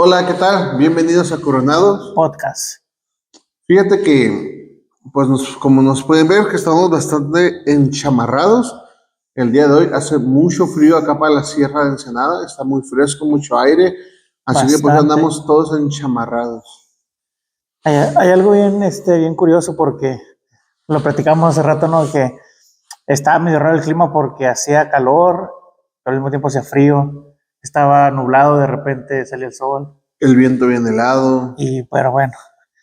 Hola, ¿qué tal? Bienvenidos a Coronados Podcast. Fíjate que, pues como nos pueden ver, que estamos bastante enchamarrados. El día de hoy hace mucho frío acá para la Sierra de Ensenada, está muy fresco, mucho aire, así que pues Bastante. andamos todos enchamarrados. Hay algo bien curioso porque lo platicamos hace rato, ¿no? Que estaba medio raro el clima porque hacía calor, pero al mismo tiempo hacía frío. Estaba nublado, de repente salía el sol. El viento bien helado, Pero bueno,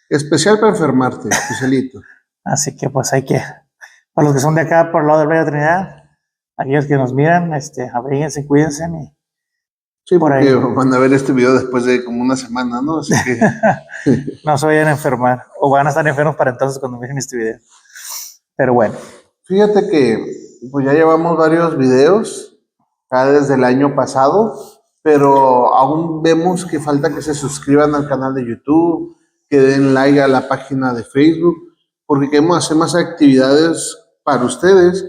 especial para enfermarte, especialito. así que pues para los que son de acá, por el lado del Valle de Trinidad, aquellos que nos miran, abríguense, cuídense y Sí, por porque ahí. van a ver este video después de como una semana, ¿no? Así que No se vayan a enfermar o van a estar enfermos para entonces cuando miren este video. Pero bueno. fíjate que pues ya llevamos varios videos, ya desde el año pasado, pero aún vemos que falta que se suscriban al canal de YouTube, que den like a la página de Facebook, porque queremos hacer más actividades para ustedes,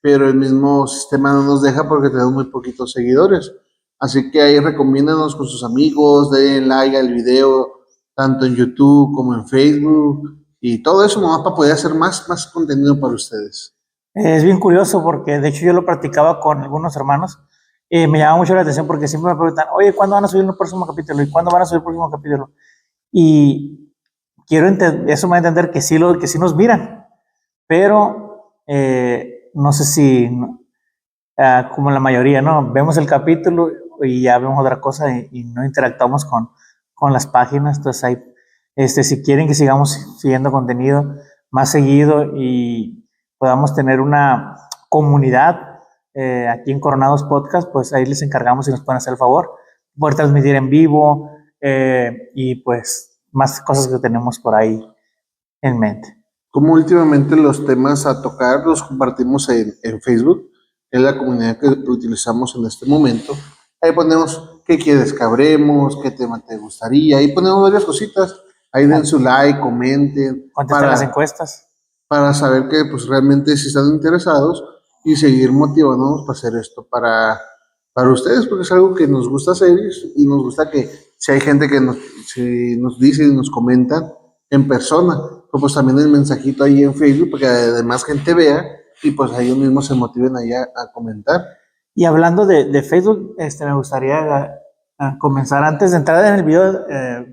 pero el mismo sistema no nos deja porque tenemos muy poquitos seguidores. Así que ahí recomiéndanos con sus amigos, den like al video, tanto en YouTube como en Facebook, y todo eso nomás para poder hacer más contenido para ustedes. Es bien curioso porque de hecho yo lo practicaba con algunos hermanos y me llama mucho la atención porque siempre me preguntan, oye, ¿cuándo van a subir el próximo capítulo? ¿Y cuándo van a subir el próximo capítulo? Y eso me va a entender que sí nos miran, pero no sé si, como la mayoría, ¿no? Vemos el capítulo y ya vemos otra cosa y no interactuamos con las páginas. Entonces, si quieren que sigamos siguiendo contenido más seguido y podamos tener una comunidad aquí en Coronados Podcast, pues ahí les encargamos si nos pueden hacer el favor, poder transmitir en vivo y pues más cosas que tenemos por ahí en mente. Como últimamente los temas a tocar los compartimos en Facebook, es la comunidad que utilizamos en este momento. Ahí ponemos qué quieres que hablemos, qué tema te gustaría, ahí ponemos varias cositas. Ahí den su like, comenten, Contestar las encuestas. para saber que pues realmente si están interesados y seguir motivándonos para hacer esto para ustedes, porque es algo que nos gusta hacer y nos gusta que si hay gente que si nos dice y nos comenta en persona, pues también el mensajito ahí en Facebook para que además gente vea y pues ellos mismos se motiven ahí a comentar. Y hablando de Facebook, me gustaría comenzar antes de entrar en el video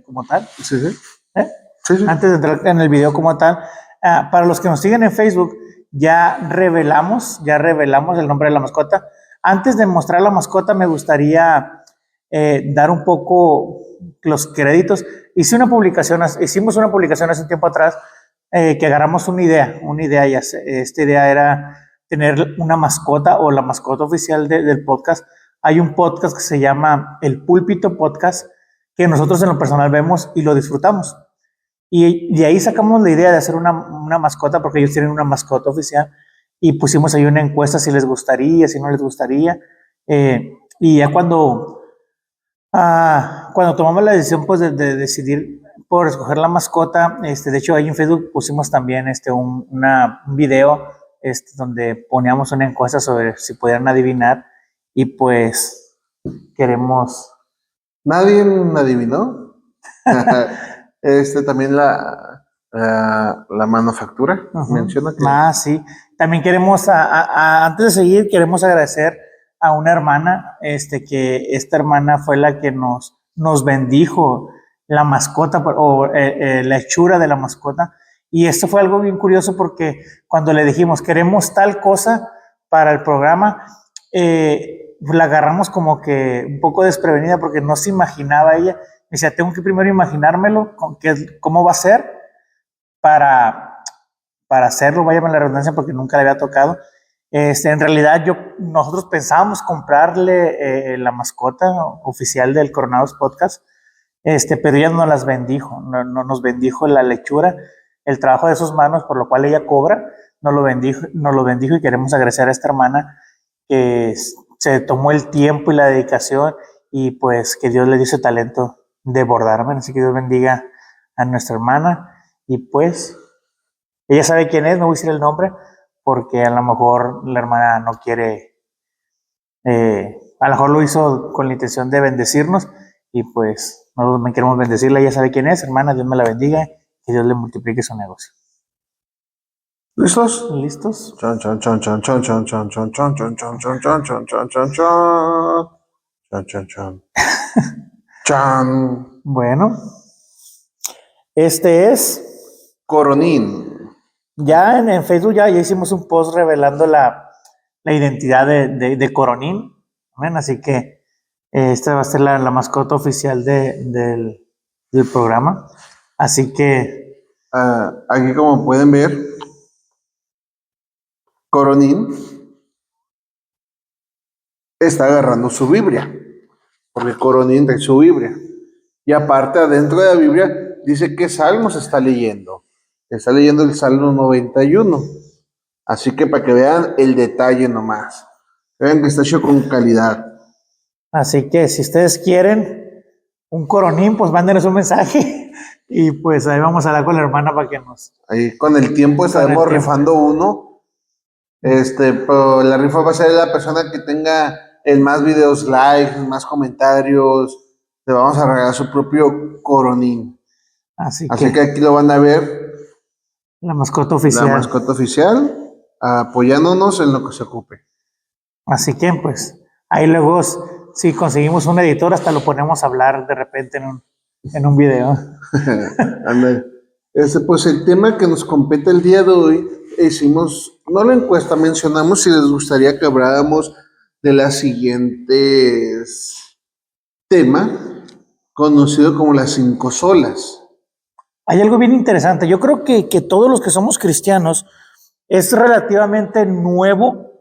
como tal. Sí, sí. ¿eh? Sí, sí. Antes de entrar en el video como tal, para los que nos siguen en Facebook, ya revelamos el nombre de la mascota. Antes de mostrar la mascota, me gustaría dar un poco los créditos. Hicimos una publicación hace un tiempo atrás que agarramos una idea y esta idea era tener una mascota o la mascota oficial del podcast. Hay un podcast que se llama El Púlpito Podcast que nosotros en lo personal vemos y lo disfrutamos. Y de ahí sacamos la idea de hacer una mascota, porque ellos tienen una mascota oficial, y pusimos ahí una encuesta si les gustaría, si no les gustaría. Y ya cuando tomamos la decisión pues, de decidir por escoger la mascota, de hecho ahí en Facebook pusimos también un video donde poníamos una encuesta sobre si pudieran adivinar, y pues queremos... Nadie adivinó. También la manufactura menciona que Sí. También queremos, antes de seguir, queremos agradecer a una hermana, que esta hermana fue la que nos bendijo la mascota o la hechura de la mascota. Y esto fue algo bien curioso porque cuando le dijimos, queremos tal cosa para el programa, la agarramos como que un poco desprevenida porque no se imaginaba ella. Me decía, tengo que primero imaginármelo, cómo va a ser para, para hacerlo, vaya la redundancia, porque nunca le había tocado. En realidad nosotros pensábamos comprarle la mascota oficial del Coronados Podcast, pero ella no las bendijo, no nos bendijo la lechura, el trabajo de sus manos, por lo cual ella cobra, nos lo bendijo y queremos agradecer a esta hermana que se tomó el tiempo y la dedicación y pues que Dios le dio ese talento de bordarme, así que Dios bendiga a nuestra hermana y pues ella sabe quién es, no voy a decir el nombre, porque a lo mejor la hermana no quiere, a lo mejor lo hizo con la intención de bendecirnos y pues nosotros me queremos bendecirla, ya sabe quién es, hermana, Dios me la bendiga, que Dios le multiplique su negocio. ¿Listos? ¿Listos? Chan, chan, chan, chan, chan, chan, chan, chan, chan, chan, chan, chan, chan, chan, chan, chan, chan. Chan, chan, chan. Chan. Bueno, este es, Coronín. ya en Facebook ya hicimos un post revelando la identidad de Coronín, ¿ven? Así que esta va a ser la mascota oficial del programa. Así que, Aquí como pueden ver, Coronín está agarrando su Biblia, porque Coronín trae su Biblia. Y aparte, adentro de la Biblia, dice qué salmos está leyendo. Está leyendo el Salmo 91. Así que para que vean el detalle nomás. Vean que está hecho con calidad. así que si ustedes quieren un Coronín, pues mándenos un mensaje y pues ahí vamos a hablar con la hermana para que nos... Ahí con el tiempo estaremos rifando uno. Pero la rifa va a ser la persona que tenga el más videos likes, más comentarios. Le vamos a regalar su propio Coronín. Así que aquí lo van a ver. La mascota oficial. La mascota oficial, apoyándonos en lo que se ocupe. Así que pues ahí luego si conseguimos un editor hasta lo ponemos a hablar de repente en un video. Pues el tema que nos compete el día de hoy, hicimos, no la encuesta, mencionamos si les gustaría que habláramos de las siguientes tema, conocido como las 5 solas. Hay algo bien interesante. Yo creo que todos los que somos cristianos es relativamente nuevo.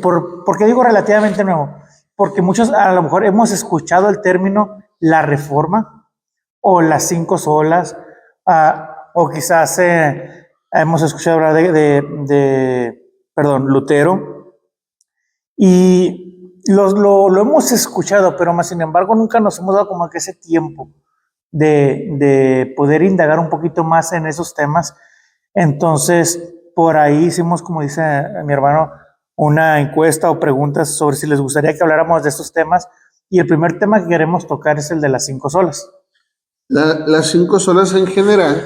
¿Por qué digo relativamente nuevo? Porque muchos a lo mejor hemos escuchado el término la reforma o las 5 solas, o quizás hemos escuchado hablar perdón, Lutero, y lo hemos escuchado, pero más sin embargo nunca nos hemos dado como que ese tiempo de poder indagar un poquito más en esos temas. Entonces, por ahí hicimos, como dice mi hermano, una encuesta o preguntas sobre si les gustaría que habláramos de estos temas. Y el primer tema que queremos tocar es el de las 5 solas. Las 5 solas en general,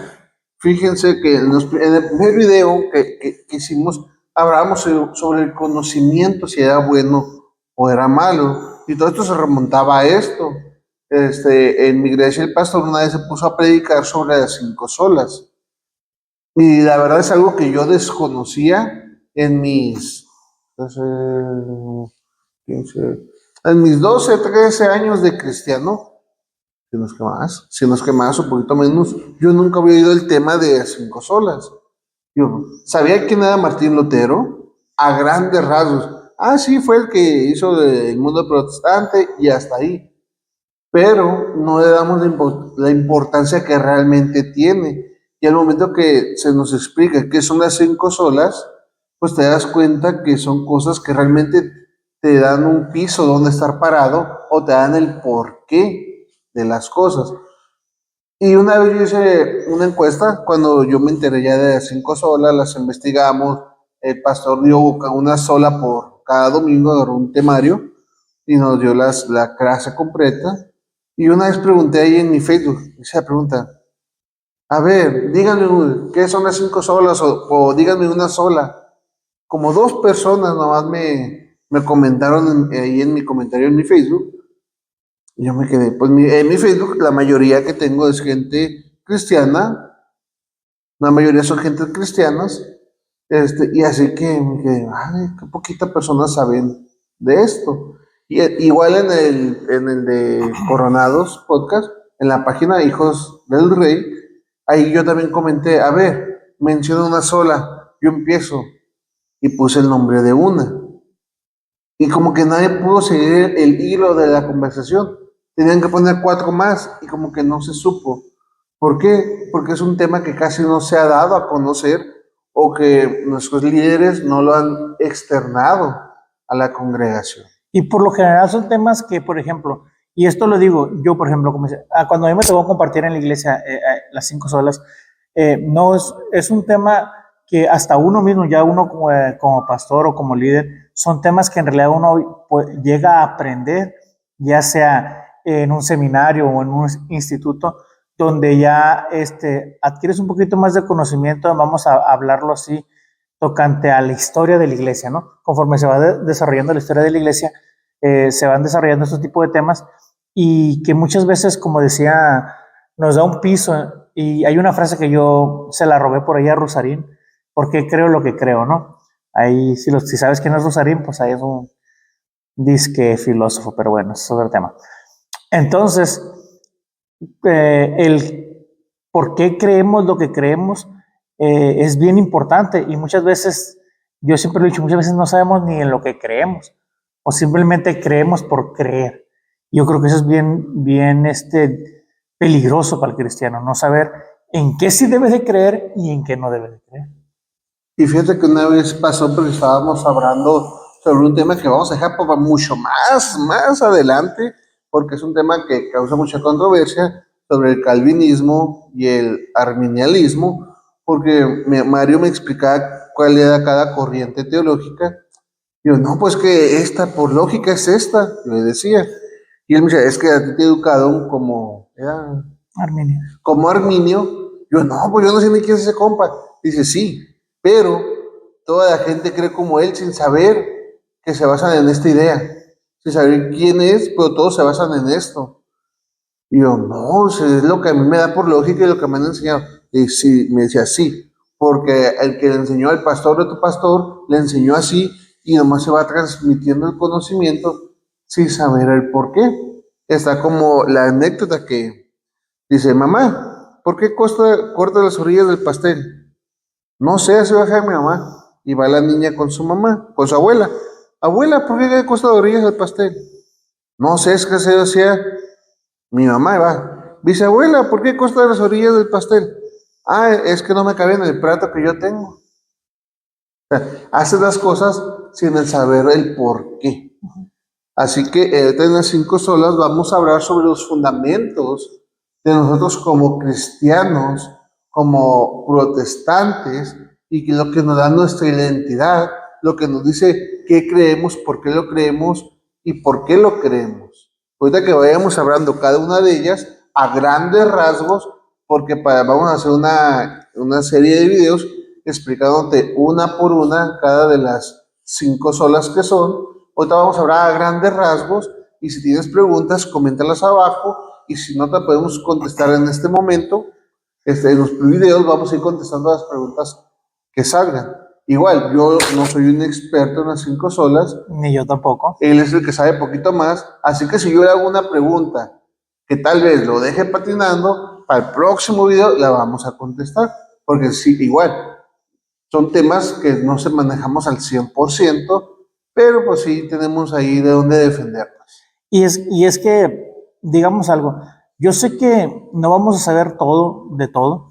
fíjense que en el primer video que hicimos, hablábamos sobre el conocimiento, si era bueno o era malo. Y todo esto se remontaba a esto. En mi iglesia el pastor una vez se puso a predicar sobre las 5 solas. Y la verdad es algo que yo desconocía en mis 12, 13 años de cristiano, si no es que más, un poquito menos. Yo nunca había oído el tema de 5 solas. Yo sabía quién era Martín Lutero, a grandes rasgos. Sí, fue el que hizo el mundo protestante y hasta ahí. Pero no le damos la importancia que realmente tiene. Y al momento que se nos explica qué son las 5 solas, pues te das cuenta que son cosas que realmente te dan un piso donde estar parado o te dan el porqué de las cosas. Y una vez yo hice una encuesta, cuando yo me enteré ya de las 5 solas, las investigamos, el pastor dio una sola por cada domingo, agarró un temario y nos dio la clase completa. Y una vez pregunté ahí en mi Facebook, esa pregunta, a ver, díganme qué son las 5 solas o díganme una sola. Como 2 personas nomás me comentaron ahí en mi comentario en mi Facebook. Y yo me quedé, pues en mi Facebook la mayoría que tengo es gente cristiana, la mayoría son gente cristianas, y así que me quedé, ay, qué poquita personas saben de esto. Y igual en el de Coronados Podcast, en la página Hijos del Rey, ahí yo también comenté, a ver, menciono una sola, yo empiezo y puse el nombre de una. Y como que nadie pudo seguir el hilo de la conversación. Tenían que poner 4 más y como que no se supo. ¿Por qué? Porque es un tema que casi no se ha dado a conocer o que nuestros líderes no lo han externado a la congregación. Y por lo general son temas que, por ejemplo, y esto lo digo yo, por ejemplo, cuando a mí me tocó compartir en la iglesia las 5 solas, no es un tema que hasta uno mismo, ya uno como pastor o como líder, son temas que en realidad uno pues, llega a aprender, ya sea en un seminario o en un instituto donde ya adquieres un poquito más de conocimiento, vamos a hablarlo así, tocante a la historia de la iglesia, ¿no? Conforme se va desarrollando la historia de la iglesia, se van desarrollando este tipo de temas y que muchas veces, como decía, nos da un piso. Y hay una frase que yo se la robé por ahí a Rusarín, porque creo lo que creo, ¿no? Ahí, si sabes quién es Rusarín, pues ahí es un disque filósofo, pero bueno, ese es otro tema. Entonces, el por qué creemos lo que creemos es bien importante y muchas veces, yo siempre lo he dicho, muchas veces no sabemos ni en lo que creemos o simplemente creemos por creer. Yo creo que eso es bien peligroso para el cristiano, no saber en qué sí debe de creer y en qué no debe de creer. Y fíjate que una vez pasó, porque estábamos hablando sobre un tema que vamos a dejar para mucho más adelante, porque es un tema que causa mucha controversia sobre el calvinismo y el arminianismo, porque Mario me explicaba cuál era cada corriente teológica. Yo, no, pues que esta, por lógica, es esta, yo le decía. Y él me decía, es que a ti te educaron Arminio. como Arminio. Yo, no, pues yo no sé ni quién es ese compa. Dice, sí, pero toda la gente cree como él sin saber que se basan en esta idea, sin saber quién es, pero todos se basan en esto. Y yo, no, es lo que a mí me da por lógica y lo que me han enseñado. Y sí, me decía, sí, porque el que le enseñó al pastor de tu pastor, le enseñó así y nomás se va transmitiendo el conocimiento sin saber el por qué. Está como la anécdota que dice, mamá, ¿por qué corta las orillas del pastel? No sé, así va a dejar mi mamá. Y va la niña con su mamá, con su abuela. Abuela, ¿por qué corta las orillas del pastel? No sé, es que se decía mi mamá, va. Bisabuela, ¿por qué corta las orillas del pastel? Ah, es que no me cabe en el plato que yo tengo. Haces las cosas sin el saber el por qué. Así que en las 5 solas vamos a hablar sobre los fundamentos de nosotros como cristianos, como protestantes, y que lo que nos da nuestra identidad, lo que nos dice qué creemos, por qué lo creemos y por qué lo creemos. Ahorita que vayamos hablando cada una de ellas a grandes rasgos, porque vamos a hacer una serie de videos explicándote una por una cada de las 5 solas que son. Ahorita vamos a hablar a grandes rasgos y si tienes preguntas, coméntalas abajo y si no te podemos contestar en este momento, en los videos vamos a ir contestando las preguntas que salgan. Igual, yo no soy un experto en las 5 solas. Ni yo tampoco. Él es el que sabe poquito más, así que si yo le hago una pregunta que tal vez lo deje patinando, para el próximo video la vamos a contestar, porque sí, igual, son temas que no se manejamos al 100%, pero pues sí tenemos ahí de dónde defendernos. Y es que, digamos algo, yo sé que no vamos a saber todo de todo,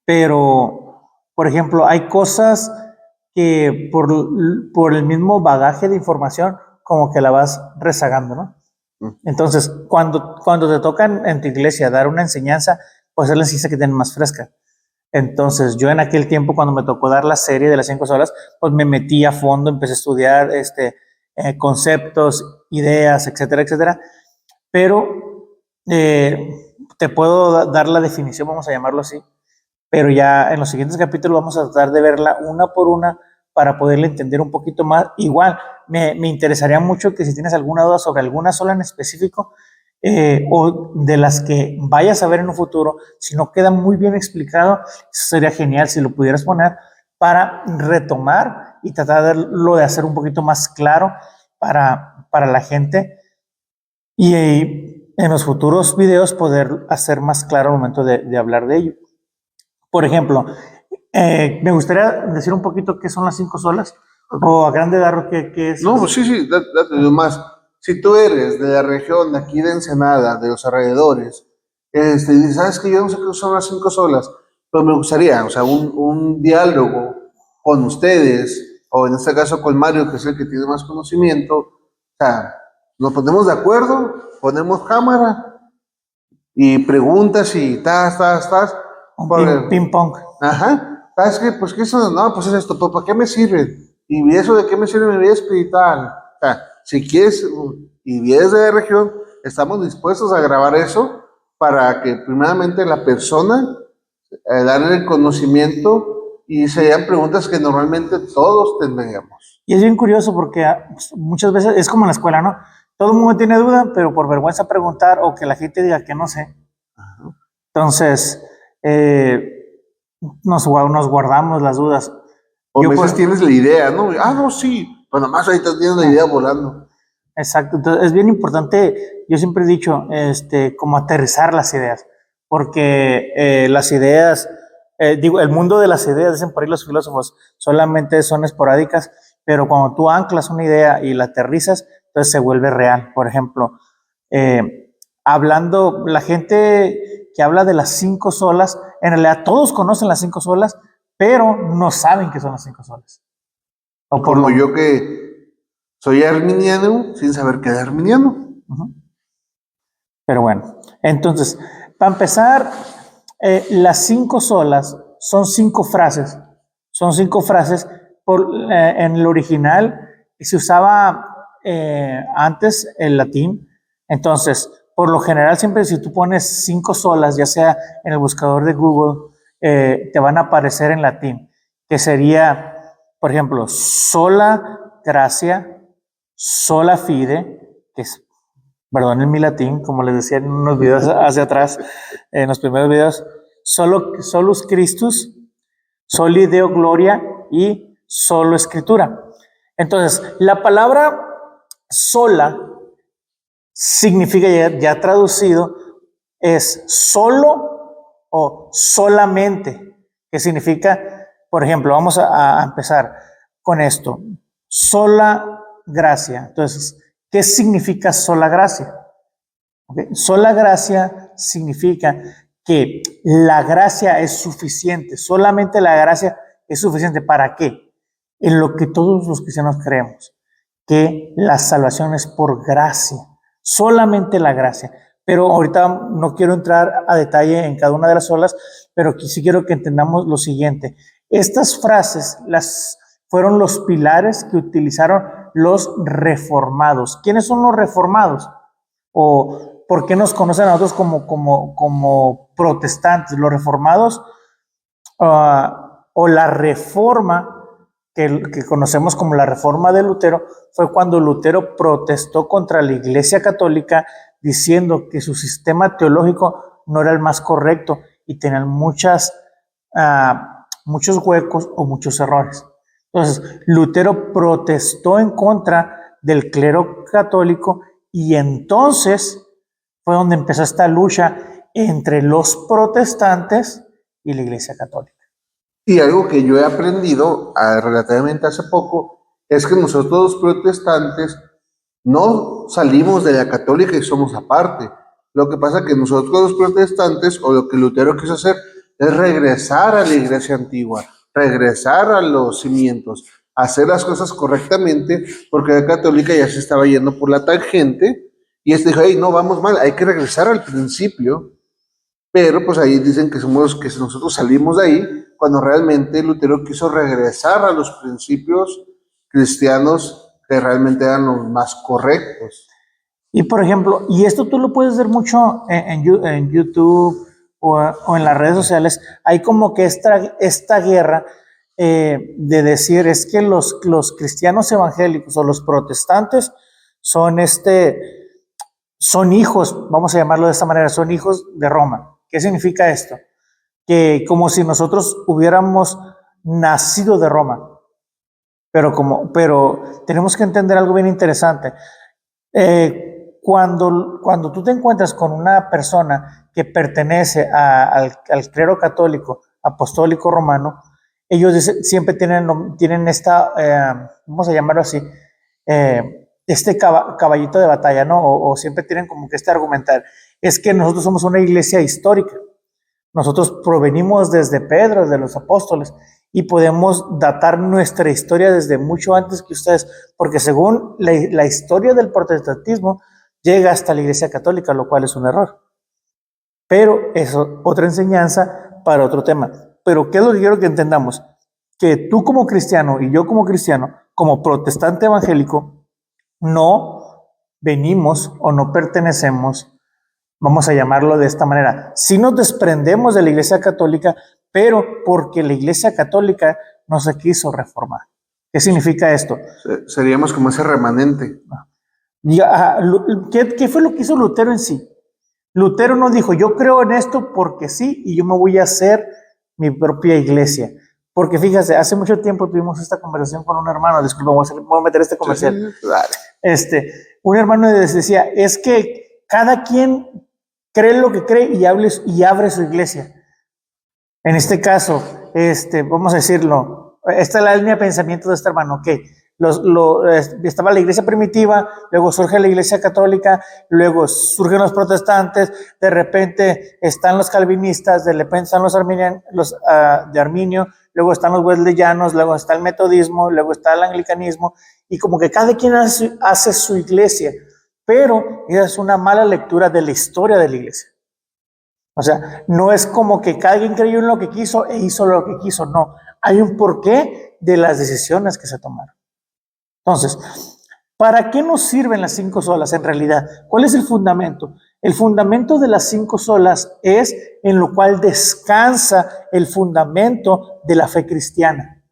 pero, por ejemplo, hay cosas que por el mismo bagaje de información, como que la vas rezagando, ¿no? Entonces, cuando te tocan en tu iglesia dar una enseñanza, pues es la enseñanza que tienen más fresca. Entonces, yo en aquel tiempo, cuando me tocó dar la serie de las 5 solas, pues me metí a fondo, empecé a estudiar conceptos, ideas, etcétera, etcétera. Pero te puedo dar la definición, vamos a llamarlo así, pero ya en los siguientes capítulos vamos a tratar de verla una por una para poderla entender un poquito más. Igual, me interesaría mucho que si tienes alguna duda sobre alguna sola en específico, o de las que vayas a ver en un futuro, si no queda muy bien explicado, sería genial si lo pudieras poner para retomar y tratar de hacer un poquito más claro para la gente y en los futuros videos poder hacer más claro al momento de hablar de ello. Por ejemplo, me gustaría decir un poquito qué son las 5 solas o a grande darro qué es. No, pues sí, date más. Si tú eres de la región de aquí de Ensenada, de los alrededores, y sabes que yo no sé qué son las 5 solas, pero me gustaría, o sea, un diálogo con ustedes, o en este caso con Mario, que es el que tiene más conocimiento. O sea, nos ponemos de acuerdo, ponemos cámara y preguntas y tas. Un ping pong. Ajá, ¿sabes qué? Pues que eso, no, pues es esto, ¿para qué me sirve? Y eso de qué me sirve mi vida espiritual. O sea, si quieres y vienes de la región, estamos dispuestos a grabar eso para que primeramente la persona darle el conocimiento y serían preguntas que normalmente todos tendríamos. Y es bien curioso porque pues, muchas veces es como en la escuela, ¿no? Todo el mundo tiene duda, pero por vergüenza preguntar o que la gente diga que no sé. Entonces, nos guardamos las dudas. O a veces tienes la idea, ¿no? Ah, no, sí. Pues nada más ahorita tienes la idea volando. Exacto. Entonces, es bien importante, yo siempre he dicho, como aterrizar las ideas. Porque las ideas, el mundo de las ideas, dicen por ahí los filósofos, solamente son esporádicas, pero cuando tú anclas una idea y la aterrizas, entonces se vuelve real. Por ejemplo, hablando, la gente que habla de las 5 solas, en realidad todos conocen las 5 solas, pero no saben qué son las 5 solas. O como yo que soy arminiano sin saber qué es arminiano. Pero bueno, entonces, para empezar, las 5 solas son 5 frases. Son 5 frases. En el original se usaba antes el latín. Entonces, por lo general, siempre si tú pones 5 solas, ya sea en el buscador de Google, te van a aparecer en latín, que sería, por ejemplo, sola gracia, sola fide, que es, perdonen mi latín, como les decía en unos videos hacia atrás, en los primeros videos, solus Christus, soli Deo gloria y solo escritura. Entonces, la palabra sola significa, ya traducido, es solo o solamente, que significa, por ejemplo, vamos a empezar con esto, sola gracia. Entonces, ¿qué significa sola gracia? ¿Okay? Sola gracia significa que la gracia es suficiente, solamente la gracia es suficiente. ¿Para qué? En lo que todos los cristianos creemos, que la salvación es por gracia, solamente la gracia. Pero ahorita no quiero entrar a detalle en cada una de las solas, pero sí quiero que entendamos lo siguiente. Estas frases fueron los pilares que utilizaron los reformados. ¿Quiénes son los reformados? ¿O por qué nos conocen a nosotros como protestantes? Los reformados o la reforma que conocemos como la reforma de Lutero fue cuando Lutero protestó contra la Iglesia Católica diciendo que su sistema teológico no era el más correcto y tenían muchos huecos o muchos errores. Entonces, Lutero protestó en contra del clero católico y entonces fue donde empezó esta lucha entre los protestantes y la Iglesia Católica. Y algo que yo he aprendido relativamente hace poco es que nosotros los protestantes no salimos de la católica y somos aparte. Lo que pasa es que nosotros los protestantes, o lo que Lutero quiso hacer, es regresar a la iglesia antigua, regresar a los cimientos, hacer las cosas correctamente, porque la católica ya se estaba yendo por la tangente, y este dijo, hey, no, vamos mal, hay que regresar al principio. Pero pues ahí dicen que nosotros salimos de ahí, cuando realmente Lutero quiso regresar a los principios cristianos que realmente eran los más correctos. Y por ejemplo, y esto tú lo puedes ver mucho en YouTube o en las redes sociales, hay como que esta guerra de decir es que los cristianos evangélicos o los protestantes son son hijos, vamos a llamarlo de esta manera, son hijos de Roma. ¿Qué significa esto? Que como si nosotros hubiéramos nacido de Roma. Pero tenemos que entender algo bien interesante. Cuando tú te encuentras con una persona que pertenece al clero católico, apostólico romano, ellos siempre tienen esta, vamos a llamarlo así, este caballito de batalla, ¿no? O siempre tienen como que este argumentar. Es que nosotros somos una iglesia histórica. Nosotros provenimos desde Pedro, de los apóstoles, y podemos datar nuestra historia desde mucho antes que ustedes, porque según la historia del protestantismo llega hasta la Iglesia Católica, lo cual es un error. Pero eso es otra enseñanza para otro tema. Pero ¿qué es lo que quiero que entendamos? Que tú como cristiano y yo como cristiano, como protestante evangélico, no venimos o no pertenecemos, vamos a llamarlo de esta manera, si nos desprendemos de la Iglesia Católica, pero porque la Iglesia Católica no se quiso reformar. ¿Qué significa esto? Seríamos como ese remanente. ¿Qué fue lo que hizo Lutero en sí? Lutero no dijo, yo creo en esto porque sí, y yo me voy a hacer mi propia iglesia. Porque fíjate, hace mucho tiempo tuvimos esta conversación con un hermano, disculpa, voy a meter este comercial. Sí, dale. Un hermano decía, es que cada quien cree lo que cree y abre su iglesia. En este caso, vamos a decirlo, esta es la línea de pensamiento de este hermano, que estaba la iglesia primitiva, luego surge la iglesia católica, luego surgen los protestantes, de repente están los calvinistas, de repente están los de Arminio, luego están los wesleyanos, luego está el metodismo, luego está el anglicanismo, y como que cada quien hace su iglesia, pero esa es una mala lectura de la historia de la iglesia. O sea, no es como que cada quien creyó en lo que quiso e hizo lo que quiso, no. Hay un porqué de las decisiones que se tomaron. Entonces, ¿para qué nos sirven las 5 solas en realidad? ¿Cuál es el fundamento? El fundamento de las 5 solas es en lo cual descansa el fundamento de la fe cristiana.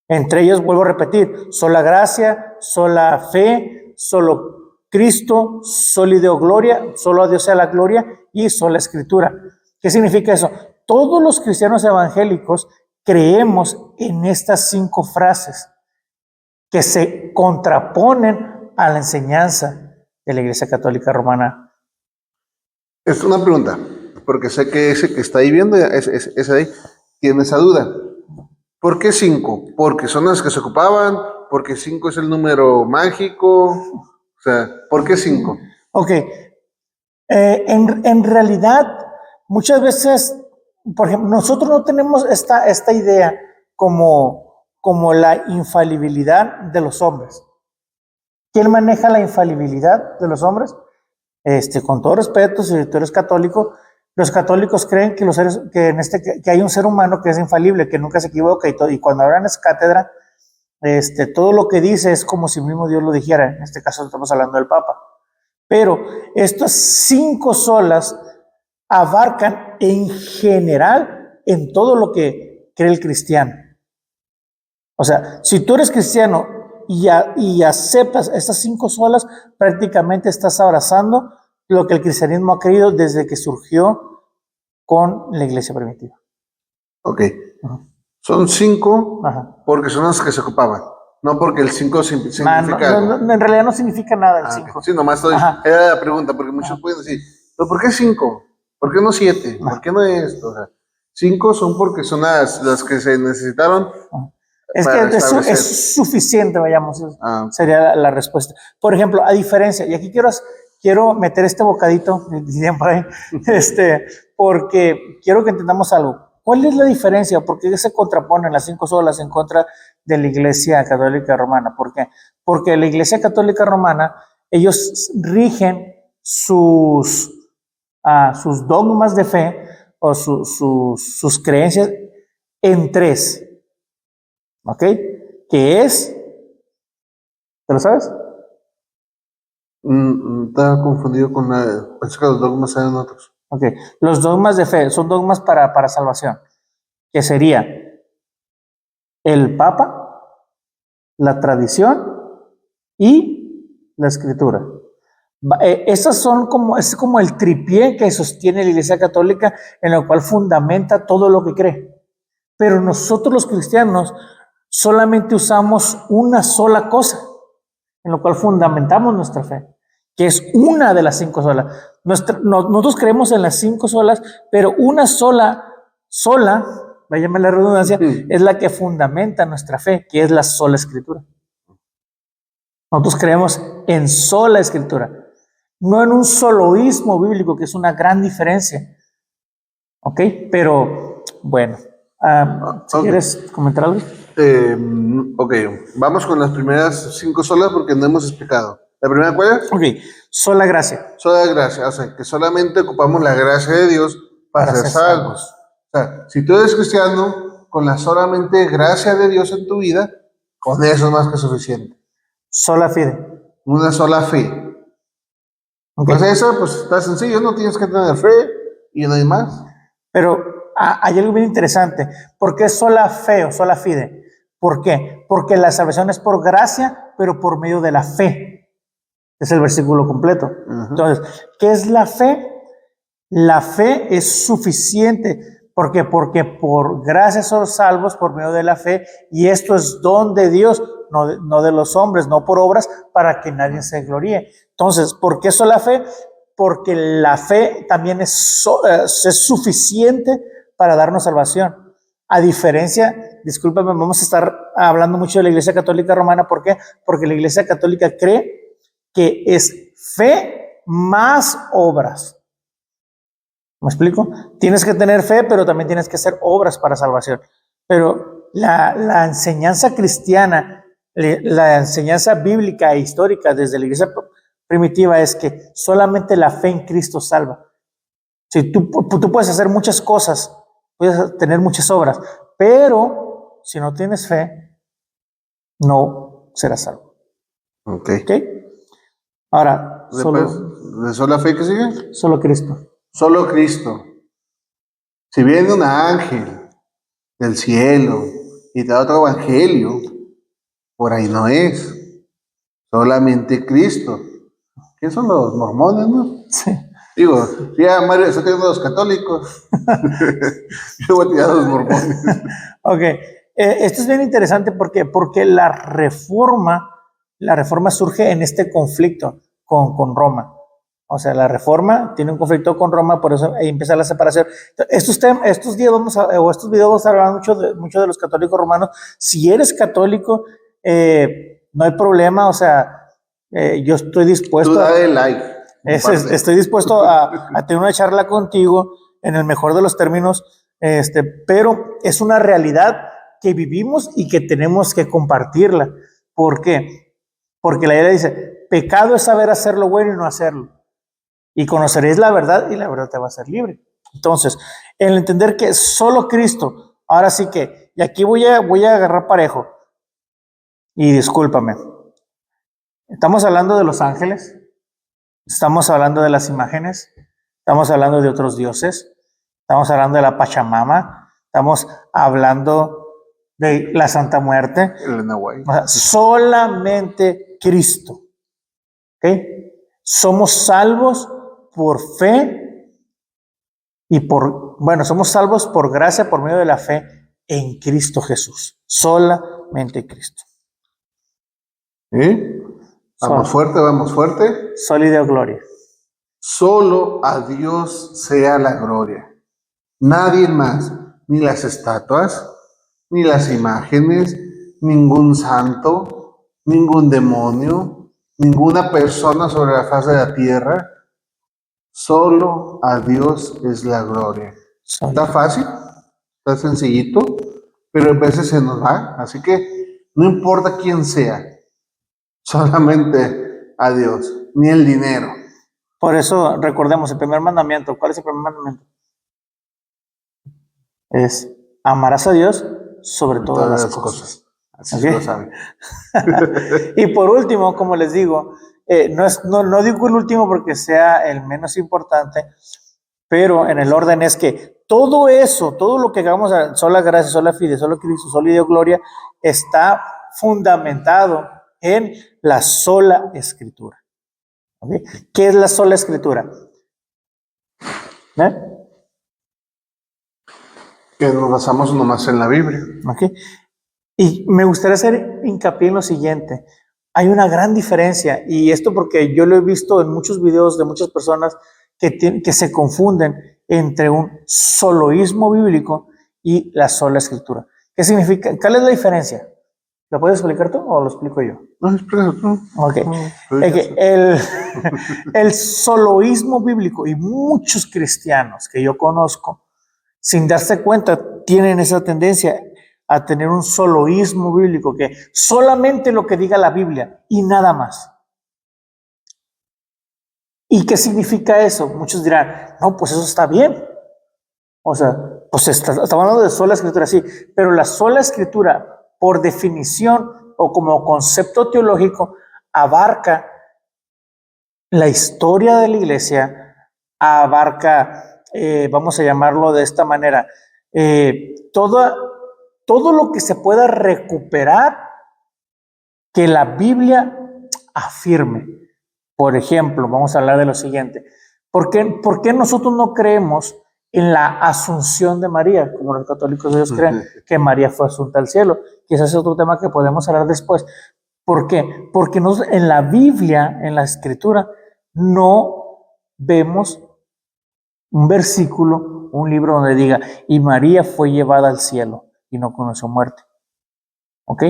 Entre ellos, vuelvo a repetir, sola gracia, sola fe, solo Cristo, solo Deo gloria, solo a Dios sea la gloria y sola escritura. ¿Qué significa eso? Todos los cristianos evangélicos creemos en estas 5 frases que se contraponen a la enseñanza de la Iglesia Católica Romana. Es una pregunta, porque sé que ese que está ahí viendo, ese de ahí, tiene esa duda. ¿Por qué 5? ¿Porque son las que se ocupaban? ¿Porque 5 es el número mágico? O sea, ¿por qué 5? Ok. En realidad, muchas veces, por ejemplo, nosotros no tenemos esta idea como la infalibilidad de los hombres. ¿Quién maneja la infalibilidad de los hombres? Con todo respeto, si tú eres católico, los católicos creen que hay un ser humano que es infalible, que nunca se equivoca, y cuando hablan es cátedra, todo lo que dice es como si mismo Dios lo dijera. En este caso estamos hablando del Papa. Pero estas 5 solas abarcan en general en todo lo que cree el cristiano. O sea, si tú eres cristiano y aceptas estas 5 solas, prácticamente estás abrazando lo que el cristianismo ha creído desde que surgió con la iglesia primitiva. Ok. Uh-huh. Son 5 porque son las que se ocupaban. No porque el 5 significa algo. No, en realidad no significa nada el 5. Okay. Sí, nomás era la pregunta, porque muchos pueden decir, ¿pero por qué 5? ¿Por qué no 7? ¿Por qué no esto? O sea, 5 son porque son las que se necesitaron. Es que es suficiente, vayamos, sería la respuesta. Por ejemplo, a diferencia, y aquí quiero meter este bocadito, por ahí, porque quiero que entendamos algo. ¿Cuál es la diferencia? ¿Por qué se contraponen las 5 solas en contra de la Iglesia Católica Romana? ¿Por qué? Porque la Iglesia Católica Romana, ellos rigen sus dogmas de fe o sus creencias en 3. ¿Ok? ¿Qué es? ¿Te lo sabes? Estaba confundido con pensé que los dogmas eran otros. Ok, los dogmas de fe son dogmas para salvación, que sería el Papa, la tradición y la escritura. Esas son es como el tripié que sostiene la Iglesia Católica, en el cual fundamenta todo lo que cree. Pero nosotros los cristianos solamente usamos una sola cosa, en lo cual fundamentamos nuestra fe, que es una de las 5 solas. Nosotros creemos en las 5 solas, pero una sola, váyame la redundancia, es la que fundamenta nuestra fe, que es la sola escritura. Nosotros creemos en sola escritura, no en un soloísmo bíblico, que es una gran diferencia. ¿Ok? Pero, bueno, si quieres comentar algo. Ok, vamos con las primeras 5 solas porque no hemos explicado. ¿La primera cuál es? Ok, sola gracia. Sola gracia, o sea, que solamente ocupamos la gracia de Dios para ser salvos. O sea, si tú eres cristiano, con la solamente gracia de Dios en tu vida, con eso es más que suficiente. Sola fide. Una sola fe. Okay. Pues eso, pues está sencillo, no tienes que tener fe y no hay más. Pero hay algo bien interesante. ¿Por qué sola fe o sola fide? ¿Por qué? Porque la salvación es por gracia, pero por medio de la fe. Es el versículo completo. Entonces, ¿qué es la fe? La fe es suficiente. ¿Por qué? Porque por gracia son salvos por medio de la fe, y esto es don de Dios, no de los hombres, no por obras, para que nadie se gloríe. Entonces, ¿por qué eso la fe? Porque la fe también es suficiente para darnos salvación. A diferencia, discúlpame, vamos a estar hablando mucho de la Iglesia Católica Romana. ¿Por qué? Porque la Iglesia Católica cree que es fe más obras. ¿Me explico? Tienes que tener fe, pero también tienes que hacer obras para salvación. Pero la enseñanza cristiana, la enseñanza bíblica e histórica desde la iglesia primitiva es que solamente la fe en Cristo salva. Si tú puedes hacer muchas cosas, puedes tener muchas obras, pero si no tienes fe, no serás salvo. Ok. Ahora, ¿de sola fe que sigue? Solo Cristo. Solo Cristo. Si viene un ángel del cielo y te da otro evangelio, por ahí no es. Solamente Cristo. ¿Quién son los mormones, no? Sí. Digo, ya Mario está tirando a los católicos. Yo voy a tirar a los mormones. Ok. Esto es bien interesante porque la reforma surge en este conflicto con Roma. O sea, la reforma tiene un conflicto con Roma, por eso ahí empieza la separación. Estos días estos videos vamos a hablar mucho de los católicos romanos. Si eres católico, no hay problema. O sea, yo estoy dispuesto. Tú dale like. Estoy dispuesto a tener una charla contigo en el mejor de los términos, pero es una realidad que vivimos y que tenemos que compartirla. ¿Por qué? Porque la Biblia dice, pecado es saber hacer lo bueno y no hacerlo. Y conoceréis la verdad y la verdad te va a hacer libre. Entonces, el entender que solo Cristo, ahora sí que, y aquí voy a agarrar parejo, y discúlpame, estamos hablando de los ángeles, estamos hablando de las imágenes, estamos hablando de otros dioses, estamos hablando de la Pachamama, estamos hablando de la Santa Muerte. O sea, solamente Cristo. ¿Ok? Somos salvos por fe y somos salvos por gracia por medio de la fe en Cristo Jesús. Solamente Cristo. Vamos fuerte. Sol y Deo gloria. Solo a Dios sea la gloria. Nadie más, ni las estatuas, ni las imágenes, ningún santo, ningún demonio, ninguna persona sobre la faz de la tierra. Solo a Dios es la gloria. Está fácil, está sencillito, pero a veces se nos va. Así que no importa quién sea, solamente a Dios, ni el dinero. Por eso recordemos el primer mandamiento. ¿Cuál es el primer mandamiento? Es amarás a Dios sobre todas las cosas. Así se lo sabe. Y por último, como les digo, no digo el último porque sea el menos importante, pero en el orden es que todo eso, todo lo que hagamos, sola gracia, sola fide, solo Cristo, solo Deo gloria, está fundamentado en la sola Escritura. ¿Okay? ¿Qué es la sola Escritura? Que nos basamos nomás en la Biblia. Okay. Y me gustaría hacer hincapié en lo siguiente. Hay una gran diferencia, y esto porque yo lo he visto en muchos videos de muchas personas que se confunden entre un soloísmo bíblico y la sola Escritura. ¿Qué significa? ¿Cuál es la diferencia? ¿Lo puedes explicar tú o lo explico yo? No, explica tú. Ok. El soloísmo bíblico, y muchos cristianos que yo conozco, sin darse cuenta, tienen esa tendencia a tener un soloísmo bíblico, que solamente lo que diga la Biblia y nada más. ¿Y qué significa eso? Muchos dirán, no, pues eso está bien. O sea, pues estamos hablando de sola Escritura, sí, pero la sola Escritura, por definición o como concepto teológico, abarca la historia de la iglesia abarca, vamos a llamarlo de esta manera, todo lo que se pueda recuperar que la Biblia afirme. Por ejemplo, vamos a hablar de lo siguiente. ¿Por qué nosotros no creemos en la asunción de María? Como los católicos, ellos creen que María fue asunta al cielo. Quizás es otro tema que podemos hablar después. ¿Por qué? Porque en la Biblia, en la Escritura, no vemos un versículo, un libro donde diga, y María fue llevada al cielo y no conoció muerte. ¿Ok?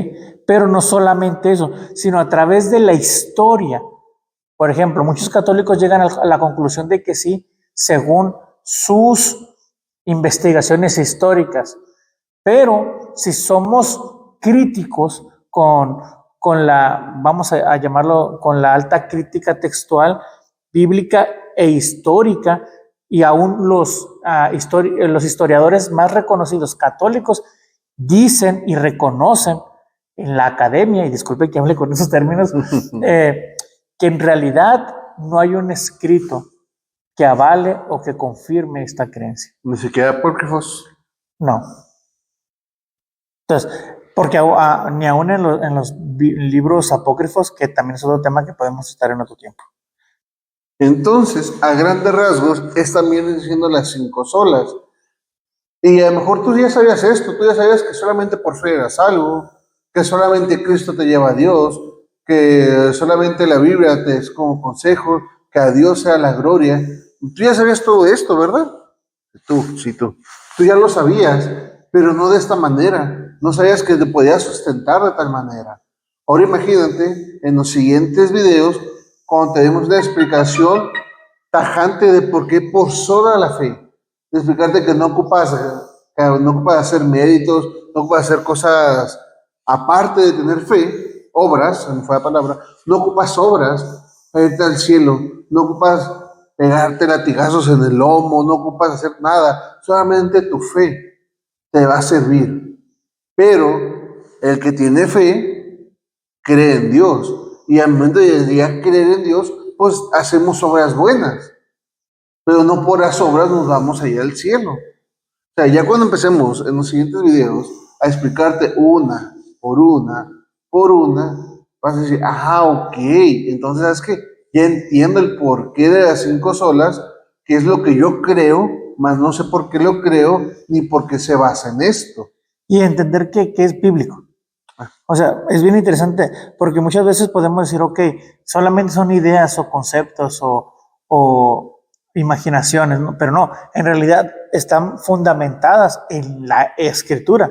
Pero no solamente eso, sino a través de la historia. Por ejemplo, muchos católicos llegan a la conclusión de que sí, según sus investigaciones históricas. Pero si somos críticos con la, vamos a llamarlo, con la alta crítica textual, bíblica e histórica, y aún los historiadores más reconocidos católicos dicen y reconocen en la academia, y disculpe que hable con esos términos, que en realidad no hay un escrito que avale o que confirme esta creencia. Ni siquiera apócrifos. No. Entonces, porque ni aún en los libros apócrifos, que también es otro tema que podemos estar en otro tiempo. Entonces, a grandes rasgos, esta viene diciendo las 5 solas. Y a lo mejor tú ya sabías esto, tú ya sabías que solamente por fe eras salvo, que solamente Cristo te lleva a Dios, que solamente la Biblia te es como consejo, que a Dios sea la gloria. Tú ya sabías todo esto, ¿verdad? Tú. Tú ya lo sabías, pero no de esta manera. No sabías que te podías sustentar de tal manera. Ahora imagínate en los siguientes videos cuando tenemos una explicación tajante de por qué por sola la fe. De explicarte que no ocupas hacer méritos, no ocupas hacer cosas aparte de tener fe, obras, se me fue la palabra, no ocupas obras para irte al cielo, no ocupas pegarte latigazos en el lomo, no ocupas hacer nada, solamente tu fe te va a servir. Pero el que tiene fe cree en Dios, y al momento de ya creer en Dios, pues hacemos obras buenas, pero no por las obras nos vamos a ir al cielo. O sea, ya cuando empecemos en los siguientes videos a explicarte una, por una, vas a decir, ajá, ok, entonces es que ya entiendo el porqué de las 5 solas, que es lo que yo creo, mas no sé por qué lo creo, ni por qué se basa en esto. Y entender que es bíblico. O sea, es bien interesante, porque muchas veces podemos decir, ok, solamente son ideas o conceptos o imaginaciones, ¿no? Pero no, en realidad están fundamentadas en la escritura.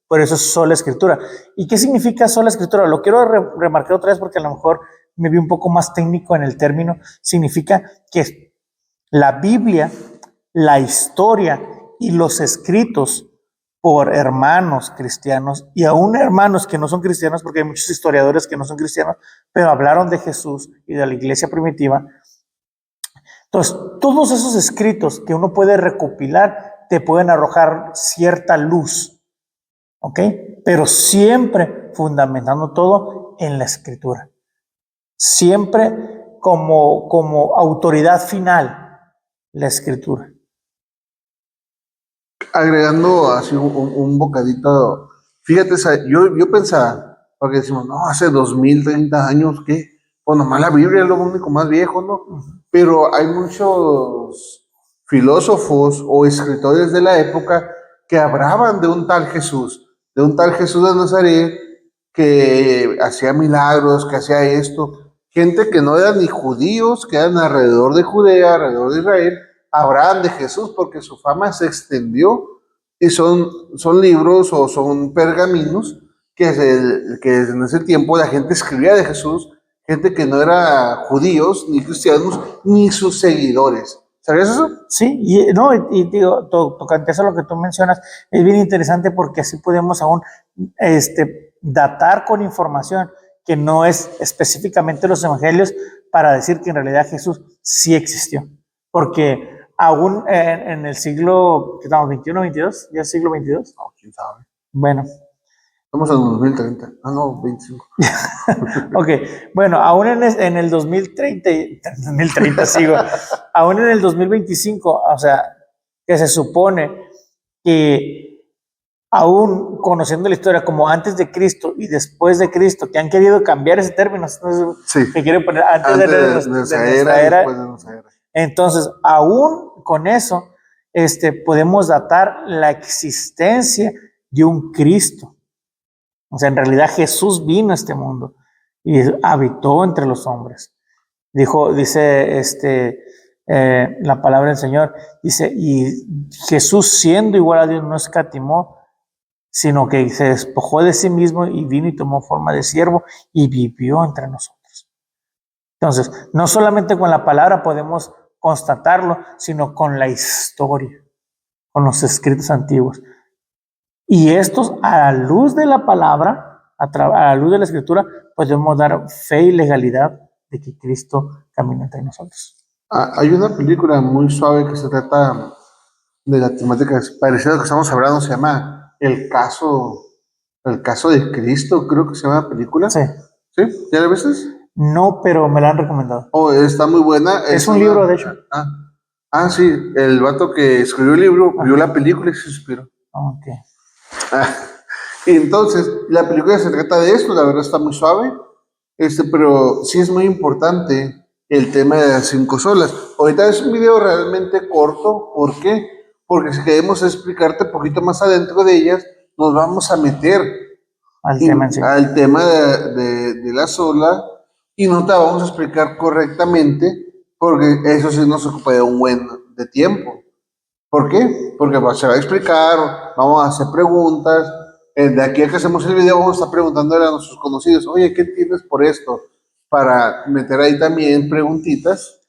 Por eso es sola escritura. ¿Y qué significa sola escritura? Lo quiero remarcar otra vez porque a lo mejor me vi un poco más técnico en el término. Significa que la Biblia, la historia y los escritos por hermanos cristianos y aún hermanos que no son cristianos, porque hay muchos historiadores que no son cristianos, pero hablaron de Jesús y de la iglesia primitiva. Entonces, todos esos escritos que uno puede recopilar te pueden arrojar cierta luz, ¿ok? Pero siempre fundamentando todo en la escritura. Siempre como autoridad final, la escritura. Agregando así un bocadito, fíjate, yo pensaba, porque decimos, no, hace 2030 años, ¿qué? Pues nomás la Biblia es lo único más viejo, ¿no? Pero hay muchos filósofos o escritores de la época que hablaban de un tal Jesús, de un tal Jesús de Nazaret, que hacía milagros, que hacía esto. Gente que no eran ni judíos, que eran alrededor de Judea, alrededor de Israel, hablaban de Jesús porque su fama se extendió, y son libros o son pergaminos que en ese tiempo la gente escribía de Jesús, gente que no era judíos, ni cristianos, ni sus seguidores. ¿Sabías eso? Sí, y, no, y digo, tocante eso lo que tú mencionas, es bien interesante porque así podemos aún datar con información que no es específicamente los evangelios para decir que en realidad Jesús sí existió. Porque aún en el siglo, ¿qué estamos? ¿21, 22? ¿Ya es siglo 22? No, quién sabe. Bueno, Estamos en 2030. Ah, no, 25. Ok, bueno, aún en el 2030 sigo, aún en el 2025, o sea, que se supone que aún conociendo la historia como antes de Cristo y después de Cristo, que han querido cambiar ese término, entonces, Sí, que quieren poner antes de nuestra era y después de nuestra era. Entonces, aún con eso, podemos datar la existencia de un Cristo. O sea, en realidad Jesús vino a este mundo y habitó entre los hombres. Dice la palabra del Señor, dice, y Jesús siendo igual a Dios no escatimó, sino que se despojó de sí mismo y vino y tomó forma de siervo y vivió entre nosotros. Entonces, no solamente con la palabra podemos constatarlo, sino con la historia, con los escritos antiguos. Y estos, a la luz de la palabra, a la luz de la escritura, podemos dar fe y legalidad de que Cristo camina entre nosotros. Hay una película muy suave que se trata de la temática parecida a lo que estamos hablando, se llama El caso de Cristo, creo que se llama la película. Sí. ¿Sí? ¿Ya la viste? No, pero me la han recomendado. Oh, está muy buena. Es un libro, de hecho. Sí, el vato que escribió el libro vio la película y se inspiró. Ok. Y entonces, la película se trata de esto, la verdad está muy suave, pero sí es muy importante el tema de las 5 solas. Ahorita es un video realmente corto, ¿por qué? Porque si queremos explicarte un poquito más adentro de ellas, nos vamos a meter al tema de la sola y no te vamos a explicar correctamente, porque eso sí nos ocupa de un buen de tiempo. ¿Por qué? Porque se va a explicar, vamos a hacer preguntas. De aquí a que hacemos el video, vamos a estar preguntándole a nuestros conocidos, oye, ¿qué entiendes por esto? Para meter ahí también preguntitas.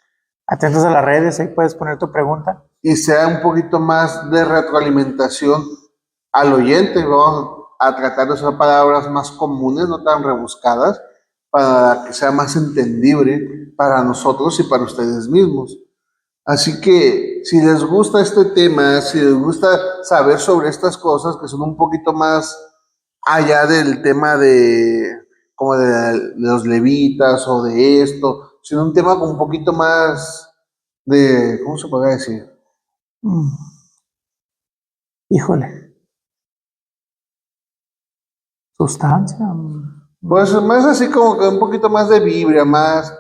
Atentos a las redes, ahí puedes poner tu pregunta. Y sea un poquito más de retroalimentación al oyente. Vamos a tratar de usar palabras más comunes, no tan rebuscadas, para que sea más entendible para nosotros y para ustedes mismos. Así que si les gusta este tema, si les gusta saber sobre estas cosas que son un poquito más allá del tema de como de los levitas o de esto, sino un tema con un poquito más de, ¿cómo se podría decir? Híjole. Sustancia. Pues más así como que un poquito más de Biblia, más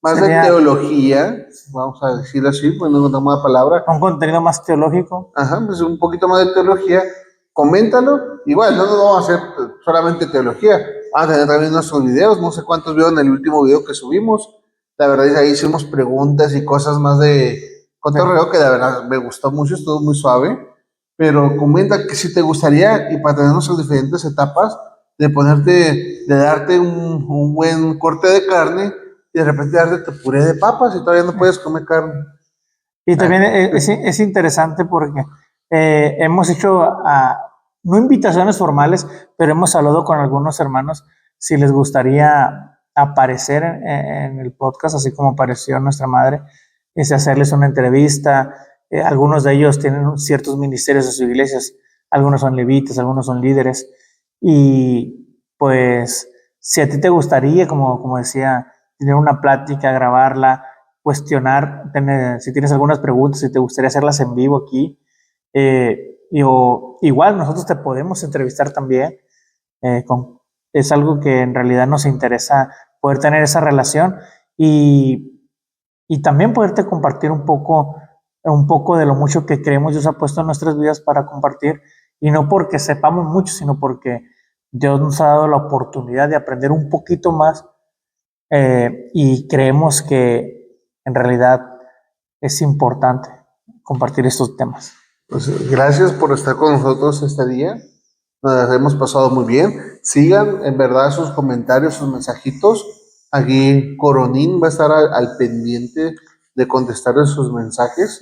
de teología, vamos a decirlo así, pues no encontramos una palabra. Un contenido más teológico. Ajá, pues un poquito más de teología, coméntalo. Igual, no vamos a hacer solamente teología, vamos a tener también nuestros videos, no sé cuántos vieron el último video que subimos. La verdad es que ahí hicimos preguntas y cosas más de cotorreo que la verdad me gustó mucho, estuvo muy suave. Pero comenta que si te gustaría y para tener nuestras diferentes etapas, de ponerte, de darte un buen corte de carne y de repente darte tu puré de papas y todavía no puedes comer carne. Y también es interesante porque hemos hecho no invitaciones formales, pero hemos hablado con algunos hermanos si les gustaría aparecer en el podcast, así como apareció nuestra madre, es hacerles una entrevista. Algunos de ellos tienen ciertos ministerios de sus iglesias, algunos son levitas, algunos son líderes. Y pues, si a ti te gustaría, como decía, tener una plática, grabarla, cuestionar, si tienes algunas preguntas, si te gustaría hacerlas en vivo aquí, igual nosotros te podemos entrevistar también. Es algo que en realidad nos interesa poder tener esa relación y también poderte compartir un poco de lo mucho que creemos Dios ha puesto en nuestras vidas para compartir, y no porque sepamos mucho, sino porque Dios nos ha dado la oportunidad de aprender un poquito más, y creemos que en realidad es importante compartir estos temas. Pues gracias por estar con nosotros este día. Nos hemos pasado muy bien. Sigan en verdad sus comentarios, sus mensajitos. Aquí Coronín va a estar al pendiente de contestarles sus mensajes.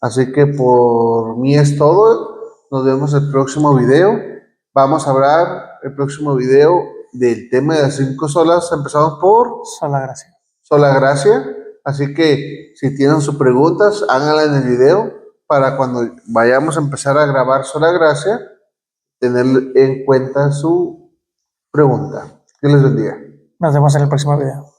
Así que por mí es todo. Nos vemos el próximo video. Vamos a hablar el próximo video del tema de las 5 solas. Empezamos por sola gracia. Sola gracia. Así que si tienen sus preguntas, háganla en el video para cuando vayamos a empezar a grabar sola gracia, tener en cuenta su pregunta. Dios les bendiga. Nos vemos en el próximo video.